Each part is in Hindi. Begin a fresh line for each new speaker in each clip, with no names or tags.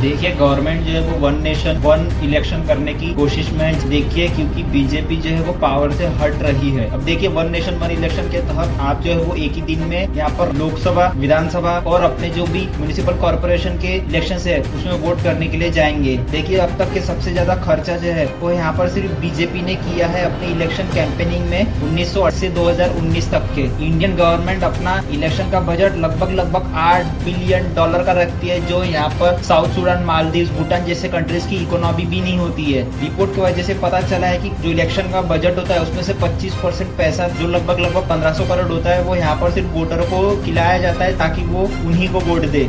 देखिए गवर्नमेंट जो है वो वन नेशन वन इलेक्शन करने की कोशिश में देखिए, क्योंकि बीजेपी जो है वो पावर से हट रही है। अब देखिए वन नेशन वन इलेक्शन के तहत आप जो है वो एक ही दिन में यहाँ पर लोकसभा, विधानसभा और अपने जो भी म्युनिसिपल कॉर्पोरेशन के इलेक्शन है उसमें वोट करने के लिए जाएंगे। देखिए अब तक के सबसे ज्यादा खर्चा जो है वो यहाँ पर सिर्फ बीजेपी ने किया है अपने इलेक्शन कैंपेनिंग में 1908 से 2019 तक के। इंडियन गवर्नमेंट अपना इलेक्शन का बजट लगभग 8 बिलियन डॉलर का रखती है, जो यहाँ पर साउथ सुडान, मालदीव, भूटान जैसे कंट्रीज की इकोनॉमी भी नहीं होती है। रिपोर्ट की वजह से पता चला है कि जो इलेक्शन का बजट होता है उसमें से 25% पैसा जो लगभग 1500 करोड़ होता है वो यहाँ पर सिर्फ वोटर को खिलाया जाता है ताकि वो उन्हीं को वोट दे।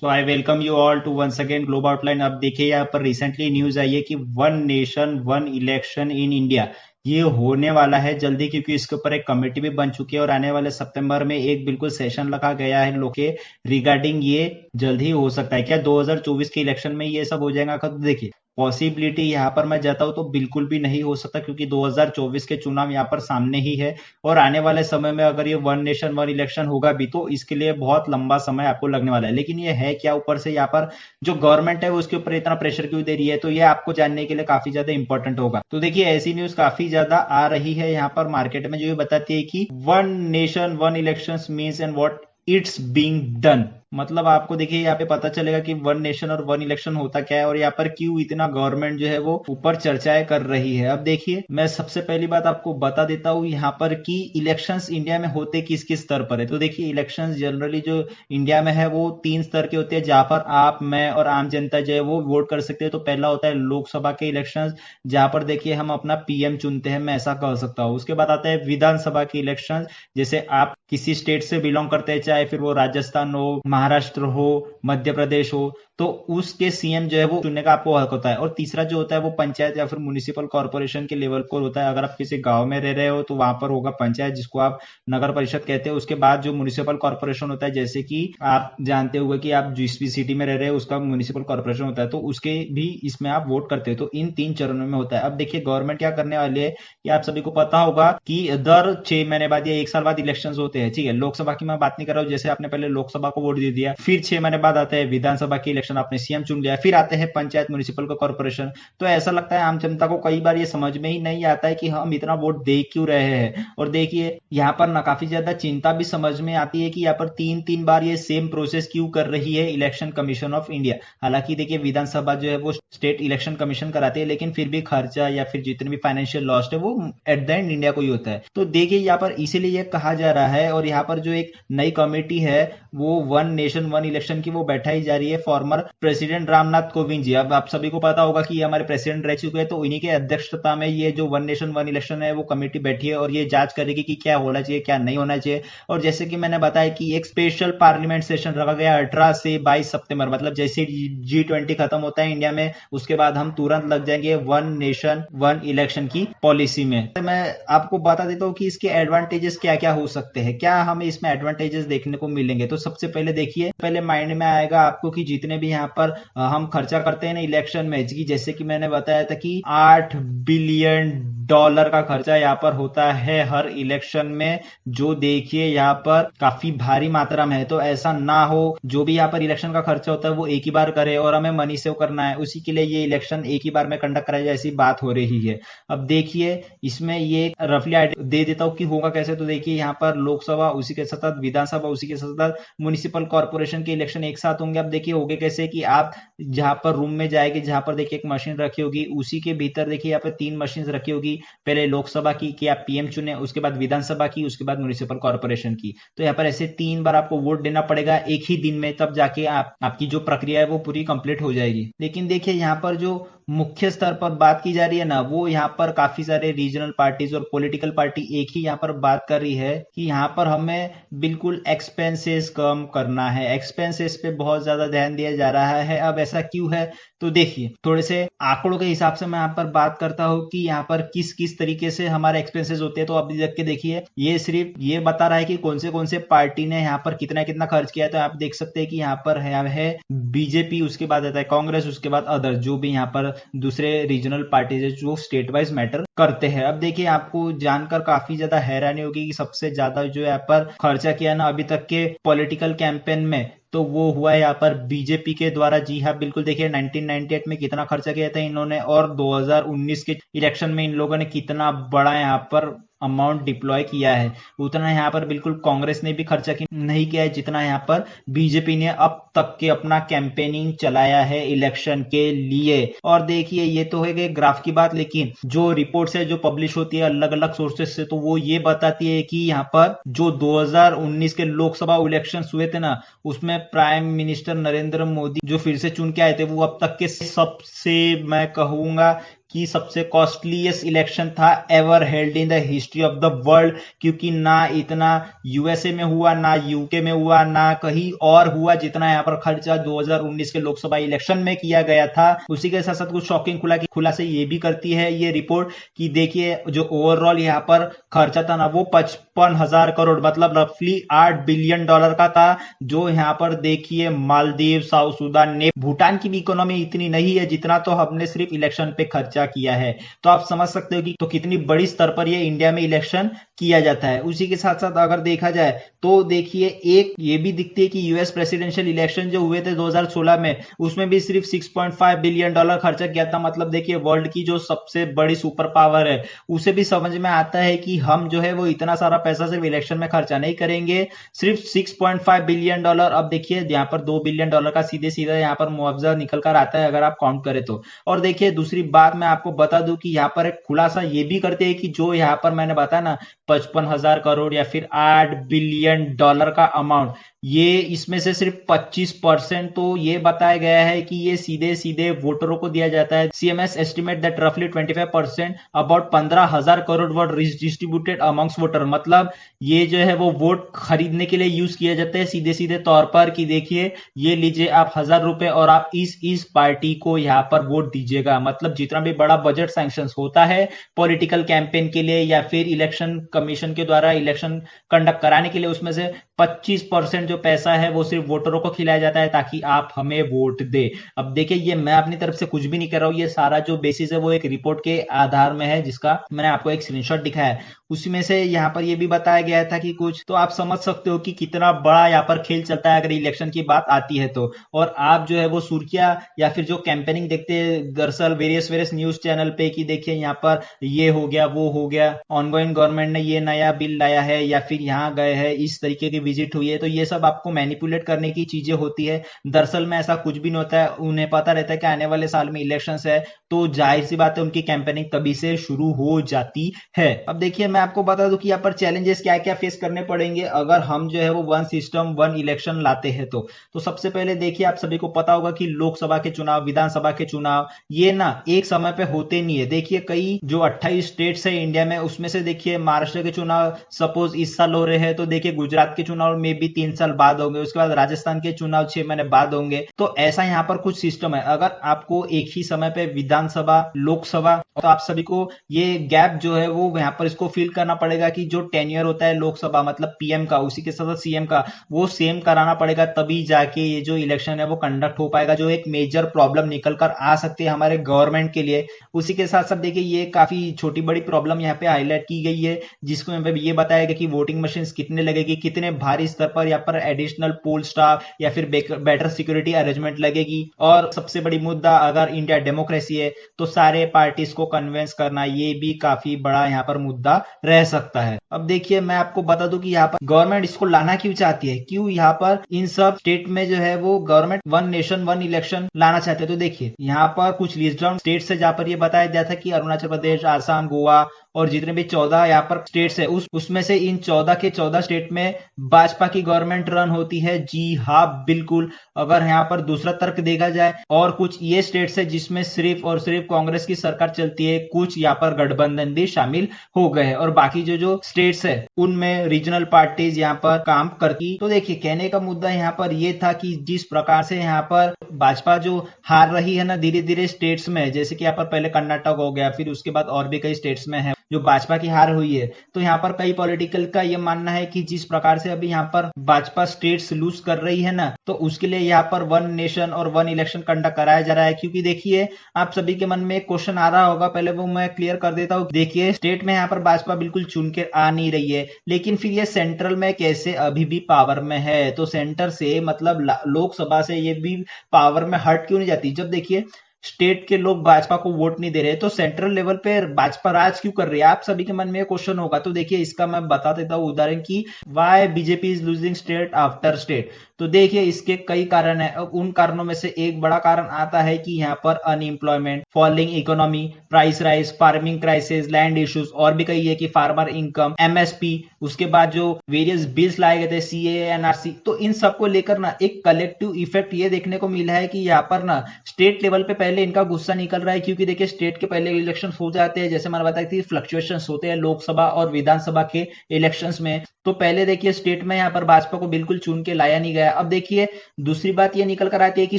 So I welcome you all to once again global outline. अब देखिए यहाँ पर रिसेंटली न्यूज आई है कि one nation one election in India ये होने वाला है जल्दी, क्योंकि इसके ऊपर एक कमेटी भी बन चुकी है और आने वाले सितंबर में एक बिल्कुल सेशन रखा गया है लोग के रिगार्डिंग ये जल्द ही हो सकता है। क्या 2024 के इलेक्शन में ये सब हो जाएगा? तो देखिए पॉसिबिलिटी यहाँ पर मैं जाता हूँ तो बिल्कुल भी नहीं हो सकता, क्योंकि 2024 के चुनाव यहाँ पर सामने ही है और आने वाले समय में अगर ये वन नेशन वन इलेक्शन होगा भी तो इसके लिए बहुत लंबा समय आपको लगने वाला है। लेकिन ये है क्या, ऊपर से यहाँ पर जो गवर्नमेंट है उसके ऊपर इतना प्रेशर क्यों दे रही है, तो ये आपको जानने के लिए काफी ज्यादा इंपॉर्टेंट होगा। तो देखिए ऐसी न्यूज काफी ज्यादा आ रही है यहाँ पर मार्केट में, जो ये बताती है कि one nation one election means and what it's being done. मतलब आपको देखिए यहाँ पे पता चलेगा कि वन नेशन और वन इलेक्शन होता क्या है और यहाँ पर क्यों इतना गवर्नमेंट जो है वो ऊपर चर्चाएं कर रही है। अब देखिए मैं सबसे पहली बात आपको बता देता हूँ यहाँ पर कि इलेक्शंस इंडिया में होते किस किस स्तर पर है। तो देखिए इलेक्शंस जनरली जो इंडिया में है वो 3 स्तर के होते हैं जहां पर आप, मैं और आम जनता जो है वो वोट कर सकते हैं। तो पहला होता है लोकसभा के इलेक्शन, जहां पर देखिए हम अपना पीएम चुनते हैं, मैं ऐसा कह सकता हूँ। उसके बाद आता है विधानसभा के इलेक्शन, जैसे आप किसी स्टेट से बिलोंग करते हैं, चाहे फिर वो राजस्थान हो, महाराष्ट्र हो, मध्य प्रदेश हो, तो उसके सीएम जो है वो चुनने का आपको हक होता है। और तीसरा जो होता है वो पंचायत या फिर म्युनिसिपल कॉर्पोरेशन के लेवल पर होता है। अगर आप किसी गांव में रह रहे हो तो वहां पर होगा पंचायत, जिसको आप नगर परिषद कहते हैं। उसके बाद जो म्युनिसिपल कॉर्पोरेशन होता है, जैसे कि आप जानते हुए कि आप जिस भी सिटी में रह रहे हो उसका म्युनिसिपल कॉर्पोरेशन होता है, तो उसके भी इसमें आप वोट करते हो। तो इन 3 चरणों में होता है। अब देखिए गवर्नमेंट क्या करने वाली है कि आप सभी को पता होगा कि दर 6 महीने बाद या 1 साल बाद इलेक्शन होते हैं। ठीक है, लोकसभा की मैं बात नहीं कर रहा हूँ, जैसे आपने पहले लोकसभा को वोट दे दिया, फिर 6 महीने बाद आते हैं विधानसभा के इलेक्शन, आपने सीएम चुन लिया, फिर आते हैं पंचायत म्युनिसिपल का कॉर्पोरेशन। तो ऐसा लगता है आम जनता को कई बार ये समझ में ही नहीं आता है कि हम इतना वोट दे क्यों रहे हैं। और देखिए यहाँ पर ना काफी ज्यादा चिंता भी समझ में आती है कि यहाँ पर 3-3 बार ये सेम प्रोसेस क्यों कर रही है इलेक्शन कमीशन ऑफ इंडिया। हालांकि देखिए विधानसभा जो है वो स्टेट इलेक्शन कमीशन कराती है, लेकिन फिर भी खर्चा या फिर जितने भी फाइनेंशियल लॉस है वो एट द एंड इंडिया को ही होता है। तो देखिए यहाँ पर इसीलिए कहा जा रहा है, और यहाँ पर जो एक नई कमेटी है वो वन नेशन वन इलेक्शन की वो बैठाई जा रही है फॉर्मर प्रेसिडेंट रामनाथ कोविंद जी। अब आप सभी को पता होगा कि हमारे प्रेसिडेंट रह चुके हैं, तो इन्हीं के अध्यक्षता में ये जो वन नेशन वन इलेक्शन है वो कमेटी बैठी है और ये जांच करेगी कि क्या होना चाहिए क्या नहीं होना चाहिए। और जैसे कि मैंने बताया कि एक स्पेशल पार्लियामेंट सेशन रखा गया 18 से 22 सितंबर, मतलब जैसे G20 खत्म होता है इंडिया में उसके बाद हम तुरंत लग जाएंगे वन नेशन वन इलेक्शन की पॉलिसी में। मैं आपको बता देता हूँ कि इसके एडवांटेजेस क्या क्या हो सकते हैं, क्या हमें इसमें एडवांटेजेस देखने को मिलेंगे। तो सबसे पहले देखिए, पहले माइंड में आएगा आपको कि जितने भी यहाँ पर हम खर्चा करते हैं ना इलेक्शन में, जैसे कि मैंने बताया था कि 8 बिलियन डॉलर का खर्चा यहाँ पर होता है हर इलेक्शन में, जो देखिए यहाँ पर काफी भारी मात्रा में है। तो ऐसा ना हो जो भी यहाँ पर इलेक्शन का खर्चा होता है वो एक ही बार करे और हमें मनी सेव करना है, उसी के लिए ये इलेक्शन एक ही बार में कंडक्ट कराया जाए, ऐसी बात हो रही है। अब देखिए इसमें ये रफली आइडिया दे देता हूँ कि होगा कैसे। तो देखिए यहाँ पर लोकसभा उसी के साथ साथ विधानसभा उसी के साथ साथ म्युनिसिपल कॉर्पोरेशन के इलेक्शन एक साथ होंगे। अब देखिए होगे कैसे कि आप जहां पर रूम में जाएंगे, जहां पर देखिए एक मशीन रखी होगी, उसी के भीतर देखिए यहाँ पर 3 मशीन रखी होगी। पहले लोकसभा की कि आप पीएम चुने, उसके बाद विधानसभा की, उसके बाद म्युनिसिपल कॉर्पोरेशन की। तो यहाँ पर ऐसे 3 बार आपको वोट देना पड़ेगा एक ही दिन में, तब जाके आपकी जो प्रक्रिया है वो पूरी कंप्लीट हो जाएगी। लेकिन देखिए यहाँ पर जो मुख्य स्तर पर बात की जा रही है ना, वो यहाँ पर काफी सारे रीजनल पार्टीज और पॉलिटिकल पार्टी एक ही यहाँ पर बात कर रही है कि यहाँ पर हमें बिल्कुल एक्सपेंसेस कम करना है, एक्सपेंसेस पे बहुत ज्यादा ध्यान दिया जा रहा है। अब ऐसा क्यों है, तो देखिए थोड़े से आंकड़ों के हिसाब से मैं यहाँ पर बात करता हूँ कि यहाँ पर किस किस तरीके से हमारे एक्सपेंसेस होते हैं। तो अभी देख के देखिए, ये सिर्फ ये बता रहा है कि कौन से पार्टी ने यहाँ पर कितना कितना खर्च किया है। तो आप देख सकते हैं कि यहाँ पर है बीजेपी, उसके बाद आता है कांग्रेस, उसके बाद अदर जो भी यहाँ पर दूसरे रीजनल पार्टीज जो स्टेट वाइज मैटर करते हैं। अब देखिए आपको जानकर काफी ज्यादा हैरानी होगी कि सबसे ज्यादा जो यहाँ पर खर्चा किया ना अभी तक के पॉलिटिकल कैंपेन में, तो वो हुआ है यहाँ पर बीजेपी के द्वारा। जी हाँ बिल्कुल, देखिए 1998 में कितना खर्चा किया था इन्होंने और 2019 के इलेक्शन में इन लोगों ने कितना बड़ा यहाँ पर अमाउंट डिप्लॉय किया है, उतना यहाँ पर बिल्कुल कांग्रेस ने भी खर्चा नहीं किया है जितना यहाँ पर बीजेपी ने अब तक के अपना कैंपेनिंग चलाया है इलेक्शन के लिए। और देखिए ये तो है कि ग्राफ की बात, लेकिन जो रिपोर्ट्स है जो पब्लिश होती है अलग अलग सोर्सेस से, तो वो ये बताती है कि यहाँ पर जो 2019 के लोकसभा इलेक्शन हुए थे ना, उसमें प्राइम मिनिस्टर नरेंद्र मोदी जो फिर से चुन के आए थे, वो अब तक के सबसे मैं कहूंगा कि सबसे कॉस्टलीएस्ट इलेक्शन था ever held in the history of the world, क्योंकि ना इतना यूएसए में हुआ, ना यूके में हुआ, ना कहीं और हुआ जितना यहाँ पर खर्चा 2019 के लोकसभा इलेक्शन में किया गया था। उसी के साथ साथ कुछ शॉकिंग खुलासे ये भी करती है ये रिपोर्ट कि देखिए जो ओवरऑल यहाँ पर खर्चा था ना वो 55,000 करोड़ मतलब रफली $8 बिलियन का था, जो यहाँ पर देखिए मालदीव, साउथ सुडान ने, भूटान की भी इकोनॉमी इतनी नहीं है जितना तो हमने सिर्फ इलेक्शन पे खर्चा किया है। तो आप समझ सकते हो कि तो कितनी बड़ी स्तर पर ये इंडिया में इलेक्शन किया जाता है। उसी के साथ साथ अगर देखा जाए तो देखिए एक ये भी दिखती है कि यूएस प्रेसिडेंशियल इलेक्शन जो हुए थे 2016 में, उसमें भी सिर्फ $6.5 बिलियन खर्चा किया था। मतलब देखिए वर्ल्ड की जो सबसे बड़ी सुपर पावर है उसे भी समझ में आता है कि हम जो है वो इतना सारा पैसा सिर्फ इलेक्शन में खर्चा नहीं करेंगे, सिर्फ $6.5 बिलियन। अब देखिए यहाँ पर $2 बिलियन का सीधे सीधा यहाँ पर मुआवजा निकल कर आता है अगर आप काउंट करें तो। और देखिए दूसरी बात मैं आपको बता दूं कि यहाँ पर एक खुलासा ये भी करते हैं कि जो यहाँ पर मैंने बताया ना 55,000 करोड़ या फिर $8 बिलियन का अमाउंट, ये इसमें से सिर्फ 25% तो ये बताया गया है कि ये सीधे सीधे वोटरों को दिया जाता है। CMS एस्टिमेट दैट रफली 25% about 15,000 crore were distributed amongst voter. मतलब ये जो है वो वोट खरीदने के लिए यूज किया जाता है सीधे सीधे तौर पर कि देखिए ये लीजिए आप 1,000 रुपए और आप इस पार्टी को यहाँ पर वोट दीजिएगा। मतलब जितना भी बड़ा बजट सैंक्शन होता है पॉलिटिकल कैंपेन के लिए या फिर इलेक्शन कमीशन के द्वारा इलेक्शन कंडक्ट कराने के लिए, उसमें से 25% जो पैसा है वो सिर्फ वोटरों को खिलाया जाता है ताकि आप हमें वोट दे। अब देखिए ये मैं अपनी तरफ से कुछ भी नहीं कर रहा हूं, ये सारा जो बेसिस है वो एक रिपोर्ट के आधार में है जिसका मैंने आपको एक स्क्रीनशॉट दिखाया है। उसी में से यहाँ पर ये भी बताया गया था कि कुछ, तो आप समझ सकते हो कि कितना बड़ा यहाँ पर खेल चलता है अगर इलेक्शन की बात आती है तो। और आप जो है वो सुर्खियां या फिर जो कैंपेनिंग देखते हैं दरअसल वेरियस न्यूज चैनल पे कि देखिए यहाँ पर ये हो गया वो हो गया, ऑनगोइंग गवर्नमेंट ने ये नया बिल लाया है या फिर यहाँ गए हैं, इस तरीके की विजिट हुई है, तो ये सब आपको मैनिपुलेट करने की चीजें होती है। दरअसल में ऐसा कुछ भी नहीं होता है, उन्हें पता रहता है कि आने वाले साल में इलेक्शन है, तो जाहिर सी बात है उनकी कैंपेनिंग तभी से शुरू हो जाती है। अब देखिए मैं आपको बता दूं कि यहाँ पर चैलेंजेस क्या क्या फेस करने पड़ेंगे अगर हम जो है वो वन सिस्टम वन इलेक्शन लाते हैं तो सबसे पहले देखिए आप सभी को पता होगा कि लोकसभा के चुनाव, विधानसभा के चुनाव ये ना एक समय पे होते नहीं है। देखिए कई जो 28 स्टेट्स है इंडिया में, उसमें से देखिए महाराष्ट्र के चुनाव सपोज इस साल हो रहे हैं, तो देखिए गुजरात के चुनाव में भी 3 साल बाद होंगे, उसके बाद राजस्थान के चुनाव 6 महीने बाद होंगे। तो ऐसा यहाँ पर कुछ सिस्टम है। अगर आपको एक ही समय पे विधानसभा, लोकसभा, तो आप सभी को ये गैप जो है वो यहाँ पर इसको फिल करना पड़ेगा कि जो टेन्योर होता है लोकसभा मतलब पीएम का, उसी के साथ सीएम का, वो सेम कराना पड़ेगा, तभी जाके ये जो इलेक्शन है वो कंडक्ट हो पाएगा, जो एक मेजर प्रॉब्लम निकल कर आ सकती है हमारे गवर्नमेंट के लिए। उसी के साथ साथ देखिए ये काफी छोटी बड़ी प्रॉब्लम यहाँ पे हाईलाइट की गई है, जिसको यहाँ पे ये बताया गया कि वोटिंग मशीन कितने लगेगी, कितने भारी स्तर पर यहाँ पर एडिशनल पोल स्टाफ या फिर बेटर सिक्योरिटी अरेंजमेंट लगेगी। और सबसे बड़ी मुद्दा, अगर इंडिया डेमोक्रेसी है तो सारे पार्टीज को कन्विंस करना, ये भी काफी बड़ा यहाँ पर मुद्दा रह सकता है। अब देखिए मैं आपको बता दूं कि यहाँ पर गवर्नमेंट इसको लाना क्यों चाहती है, क्यों यहाँ पर इन सब स्टेट में जो है वो government one nation one election लाना चाहते हैं। तो देखिए यहाँ पर कुछ लिस्ट डाउन स्टेट से जहाँ पर ये बताया गया था कि अरुणाचल प्रदेश, आसाम, गोवा और जितने भी 14 यहाँ पर स्टेट्स है उसमें से इन 14 के 14 स्टेट में भाजपा की गवर्नमेंट रन होती है। जी हाँ बिल्कुल। अगर यहाँ पर दूसरा तर्क देखा जाए, और कुछ ये स्टेट्स है जिसमें सिर्फ और सिर्फ कांग्रेस की सरकार चलती है, कुछ यहाँ पर गठबंधन भी शामिल हो गए हैं, और बाकी जो स्टेट्स है उनमें रीजनल पार्टीज यहाँ पर काम करती। तो देखिए कहने का मुद्दा यहाँ पर ये था कि जिस प्रकार से यहाँ पर भाजपा जो हार रही है ना धीरे धीरे स्टेट्स में, जैसे कि यहाँ पर पहले कर्नाटक हो गया, फिर उसके बाद और भी कई स्टेट्स में है, जो भाजपा की हार हुई है। तो यहाँ पर कई पॉलिटिकल का ये मानना है कि जिस प्रकार से अभी यहाँ पर भाजपा स्टेट्स लूज कर रही है ना, तो उसके लिए यहाँ पर वन नेशन और वन इलेक्शन कंडक्ट कराया जा रहा है। क्योंकि देखिए आप सभी के मन में एक क्वेश्चन आ रहा होगा, पहले वो मैं क्लियर कर देता हूँ। देखिए स्टेट में यहाँ पर भाजपा बिल्कुल चुन के आ नहीं रही है, लेकिन फिर ये सेंट्रल में कैसे अभी भी पावर में है? तो सेंटर से मतलब लोकसभा से ये भी पावर में हट क्यों नहीं जाती? जब देखिए स्टेट के लोग भाजपा को वोट नहीं दे रहे, तो सेंट्रल लेवल पे भाजपा राज क्यों कर रही है? आप सभी के मन में क्वेश्चन होगा। तो देखिए इसका मैं बता देता हूँ उदाहरण की why BJP is losing state after state. तो देखिए इसके कई कारण है। अब उन कारणों में से एक बड़ा कारण आता है कि यहाँ पर unemployment, falling economy, price rise, farming crisis, land issues, और भी कई है कि फार्मर इनकम, एमएसपी, उसके बाद जो वेरियस बिल्स लाए गए थे सीए, एनआरसी, तो इन सबको लेकर ना एक कलेक्टिव इफेक्ट ये देखने को मिला है कि यहाँ पर ना स्टेट लेवल पे पहले इनका गुस्सा निकल रहा है। क्योंकि देखिए स्टेट के पहले इलेक्शन हो जाते हैं, जैसे मैंने बताया थी फ्लक्चुएशन होते हैं लोकसभा और विधानसभा के इलेक्शन में। तो पहले देखिए स्टेट में यहाँ पर भाजपा को बिल्कुल चुन के लाया नहीं गया। अब देखिए दूसरी बात ये निकल कर आती है कि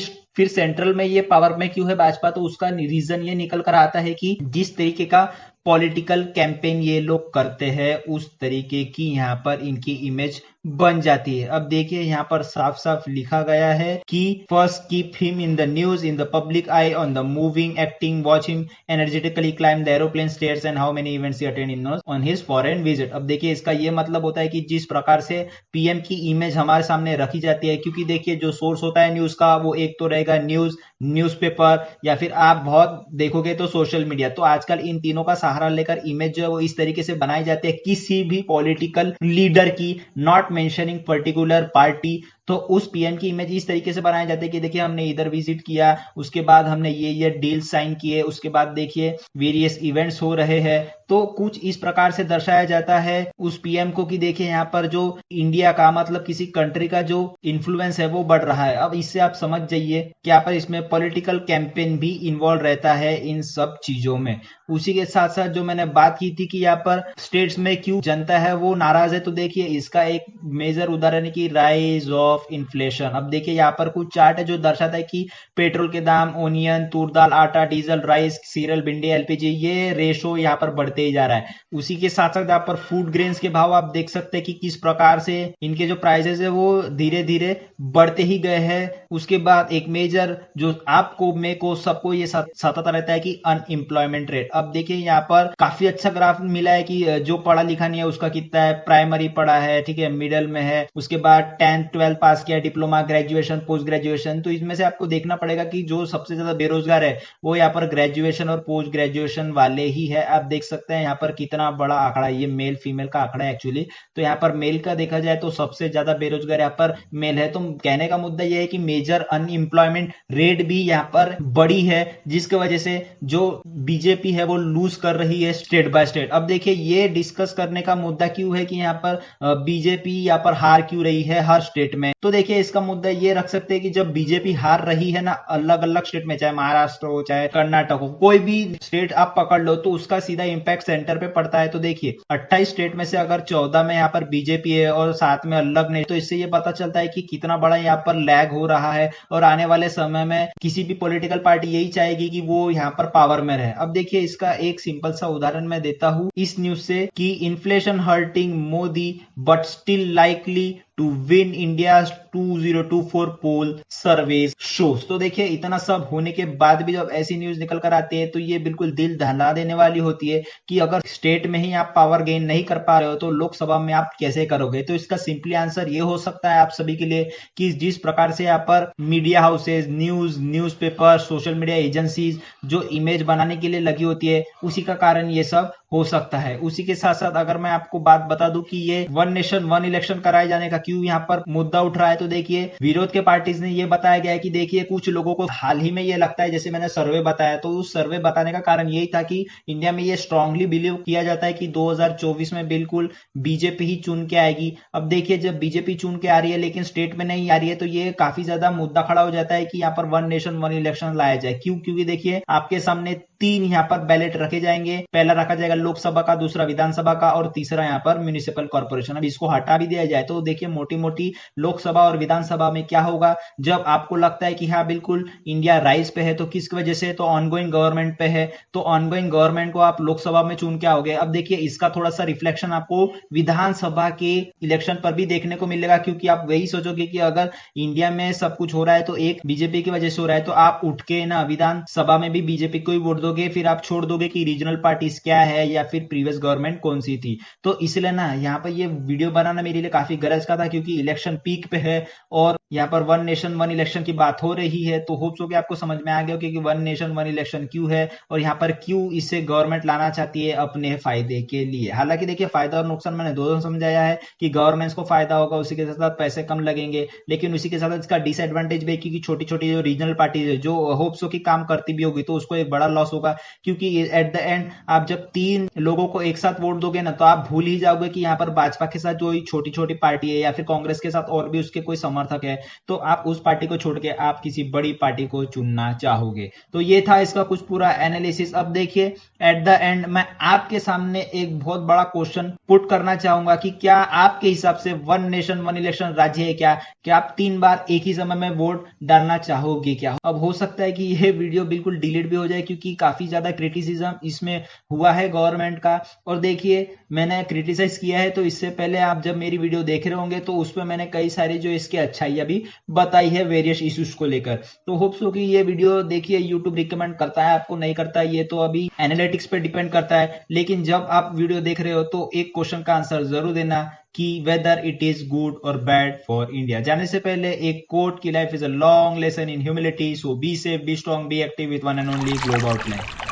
फिर सेंट्रल में ये पावर में क्यों है भाजपा? तो उसका रीजन ये निकल कर आता है कि जिस तरीके का पॉलिटिकल कैंपेन ये लोग करते हैं उस तरीके की यहाँ पर इनकी इमेज बन जाती है। अब देखिए यहाँ पर साफ साफ लिखा गया है कि first keep him in the news in the public I on the moving acting, watch him energetically climb the aeroplane stairs and how many events he attend in on his foreign visit. अब देखिए इसका ये मतलब होता है कि जिस प्रकार से पीएम की इमेज हमारे सामने रखी जाती है, क्योंकि देखिए जो सोर्स होता है न्यूज का वो एक तो रहेगा न्यूज, न्यूज़पेपर, या फिर आप बहुत देखोगे तो सोशल मीडिया। तो आजकल इन तीनों का सहारा लेकर इमेज जो है वो इस तरीके से बनाई जाती है किसी भी पॉलिटिकल लीडर की, नॉट मेंशनिंग पर्टिकुलर पार्टी। तो उस पीएम की इमेज इस तरीके से बनाई जाती है कि देखिए हमने इधर विजिट किया, उसके बाद हमने ये डील साइन किए, उसके बाद देखिए वेरियस इवेंट्स हो रहे हैं। तो कुछ इस प्रकार से दर्शाया जाता है उस पीएम को कि देखिए यहाँ पर जो इंडिया का मतलब किसी कंट्री का जो इन्फ्लुएंस है वो बढ़ रहा है। अब इससे आप समझ जाइए कि यहाँ पर इसमें पॉलिटिकल कैंपेन भी इन्वॉल्व रहता है इन सब चीजों में। उसी के साथ साथ जो मैंने बात की थी कि यहाँ पर स्टेट्स में क्यों जनता है वो नाराज है, तो देखिए इसका एक मेजर उदाहरण है कि राइज ऑफ इन्फ्लेशन। अब देखिए यहाँ पर कुछ चार्ट है जो दर्शाता है कि पेट्रोल के दाम, ओनियन, तूर दाल, आटा, डीजल, राइस, सीरियल, भिंडी, एलपीजी, ये रेशो यहाँ पर बढ़ते ही जा रहा है। उसी के साथ साथ यहाँ पर फूड ग्रेन्स के भाव आप देख सकते हैं कि किस प्रकार से इनके जो प्राइसेस है वो धीरे धीरे बढ़ते ही गए हैं। उसके बाद एक मेजर जो आपको, मेरे को, सबको ये सताता रहता है कि अनएम्प्लॉयमेंट रेट। अब देखिए यहाँ पर काफी अच्छा ग्राफ मिला है कि जो पढ़ा लिखा नहीं है उसका कितना है, प्राइमरी पढ़ा है, ठीक है, मिडिल में है, उसके बाद 10th 12th पास किया, डिप्लोमा, ग्रेजुएशन, पोस्ट ग्रेजुएशन। तो इसमें से आपको देखना पड़ेगा कि जो सबसे ज्यादा बेरोजगार है वो यहाँ पर ग्रेजुएशन और पोस्ट ग्रेजुएशन वाले ही है। आप देख सकते हैं यहाँ पर कितना बड़ा आंकड़ा, ये मेल फीमेल का आंकड़ा है एक्चुअली। तो यहाँ पर मेल का देखा जाए तो सबसे ज्यादा बेरोजगार यहाँ पर मेल है। तो कहने का मुद्दा यह है कि मेजर अनएम्प्लॉयमेंट रेट भी यहाँ पर बड़ी है, जिसकी वजह से जो बीजेपी है वो लूज कर रही है स्टेट बाय स्टेट। अब देखिए ये डिस्कस करने का मुद्दा क्यों है कि यहाँ पर बीजेपी यहाँ पर हार क्यों रही है हर स्टेट में। तो देखिए इसका मुद्दा ये रख सकते हैं कि जब बीजेपी हार रही है ना अलग अलग स्टेट में, चाहे महाराष्ट्र हो चाहे कर्नाटक हो, कोई भी स्टेट आप पकड़ लो, तो उसका सीधा इंपैक्ट सेंटर पे पड़ता है। तो देखिए 28 स्टेट में से अगर 14 में यहाँ पर बीजेपी है और 7 में अलग नहीं, तो इससे ये पता चलता है कि कितना बड़ा यहाँ पर लैग हो रहा है। और आने वाले समय में किसी भी पॉलिटिकल पार्टी यही चाहेगी कि वो यहाँ पर पावर में रहे। अब देखिए इसका एक सिंपल सा उदाहरण मैं देता हूं इस न्यूज से कि inflation hurting Modi but still likely to win India 2024 poll surveys shows. तो देखिए इतना सब होने के बाद भी जब ऐसी न्यूज निकल कर आती है तो ये बिल्कुल दिल दहला देने वाली होती है कि अगर स्टेट में ही आप पावर गेन नहीं कर पा रहे हो तो लोकसभा में आप कैसे करोगे। तो इसका सिंपली आंसर ये हो सकता है आप सभी के लिए कि जिस प्रकार से यहाँ पर media houses, newspaper, social media agencies जो इमेज बनाने के लिए लगी होती है, उसी का कारण ये सब हो सकता है। उसी के साथ साथ अगर मैं आपको बात बता दूं कि ये वन नेशन वन इलेक्शन कराए जाने का क्यों यहाँ पर मुद्दा उठ रहा है, तो देखिए विरोध के पार्टीज ने ये बताया गया है कि देखिए कुछ लोगों को हाल ही में ये लगता है, जैसे मैंने सर्वे बताया, तो उस सर्वे बताने का कारण यही था कि इंडिया में ये स्ट्रांगली बिलीव किया जाता है कि 2024 में बिल्कुल बीजेपी ही चुन के आएगी। अब देखिए जब बीजेपी चुन के आ रही है लेकिन स्टेट में नहीं आ रही है, तो ये काफी ज्यादा मुद्दा खड़ा हो जाता है कि यहाँ पर वन नेशन वन इलेक्शन लाया जाए। क्यों? क्योंकि देखिए आपके सामने 3 यहाँ पर बैलेट रखे जाएंगे। पहला रखा जाएगा लोकसभा का, दूसरा विधानसभा का और तीसरा यहाँ पर म्यूनिसिपल कॉर्पोरेशन। अब इसको हटा भी दिया जाए तो देखिए मोटी मोटी लोकसभा और विधानसभा में क्या होगा, जब आपको लगता है कि हाँ बिल्कुल इंडिया राइज पे है तो किस वजह से, तो ऑनगोइंग गवर्नमेंट पे है, तो ऑनगोइंग गवर्नमेंट को आप लोकसभा में चुन के आओगे। अब देखिए इसका थोड़ा सा रिफ्लेक्शन आपको विधानसभा के इलेक्शन पर भी देखने को मिलेगा, क्योंकि आप वही सोचोगे कि अगर इंडिया में सब कुछ हो रहा है तो एक बीजेपी की वजह से हो रहा है, तो आप उठ के ना विधानसभा में भी बीजेपी को ही वोट दोगे, फिर आप छोड़ दोगे कि रीजनल पार्टीज क्या है या फिर प्रीवियस गवर्नमेंट कौन सी थी। तो इसलिए ना यहाँ पर ये वीडियो बनाना मेरे लिए काफी गरज का था, क्योंकि इलेक्शन पीक पे है और यहाँ पर वन नेशन वन इलेक्शन की बात हो रही है। तो होप्स हो कि आपको समझ में आ गया कि वन नेशन वन इलेक्शन क्यों है और यहाँ पर क्यों इसे गवर्नमेंट लाना चाहती है अपने फायदे के लिए। हालांकि देखिए फायदा और नुकसान मैंने दोनों समझाया है कि गवर्नमेंट को फायदा होगा, उसी के साथ पैसे कम लगेंगे, लेकिन उसी के साथ इसका डिसएडवांटेज भी है क्योंकि छोटी छोटी जो रीजनल पार्टीज है जो होप्स हो कि काम करती भी होगी तो उसको एक बड़ा लॉस होगा, क्योंकि एट द एंड आप जब 3 लोगों को एक साथ वोट दोगे ना तो आप भूल ही जाओगे कि यहाँ पर भाजपा के साथ जो छोटी छोटी पार्टी है या फिर कांग्रेस के साथ और भी उसके कोई समर्थक है, तो आप उस पार्टी को छोड़ के आप किसी बड़ी पार्टी को चुनना चाहोगे। तो ये था इसका कुछ पूरा एनालिसिस। अब देखिए एट द एंड मैं आपके सामने एक बहुत बड़ा क्वेश्चन पुट करना चाहूंगा कि क्या आपके हिसाब से वन नेशन वन इलेक्शन राज्य है क्या आप 3 बार एक ही समय में वोट डालना चाहोगे क्या? अब हो सकता है कि यह वीडियो बिल्कुल डिलीट भी हो जाए क्योंकि काफी ज्यादा क्रिटिसिज्म इसमें हुआ है गवर्नमेंट का। और देखिए मैंने क्रिटिसाइज किया है तो इससे पहले आप जब मेरी वीडियो देख रहे होंगे तो उसमें मैंने कई सारी जो इसकी अच्छाइयां भी बताई है वेरियस इश्यूज को लेकर। तो होप्स हो कि ये वीडियो देखिए यूट्यूब रिकमेंड करता है आपको, नहीं करता है ये तो अभी एनालिटिक्स पे डिपेंड करता है। लेकिन जब आप वीडियो देख रहे हो तो एक क्वेश्चन का आंसर जरूर देना कि वेदर इट इज गुड और बैड फॉर इंडिया। जाने से पहले एक कोट की life is a long lesson in humility, so be safe, be strong, be active with one and only globe outline.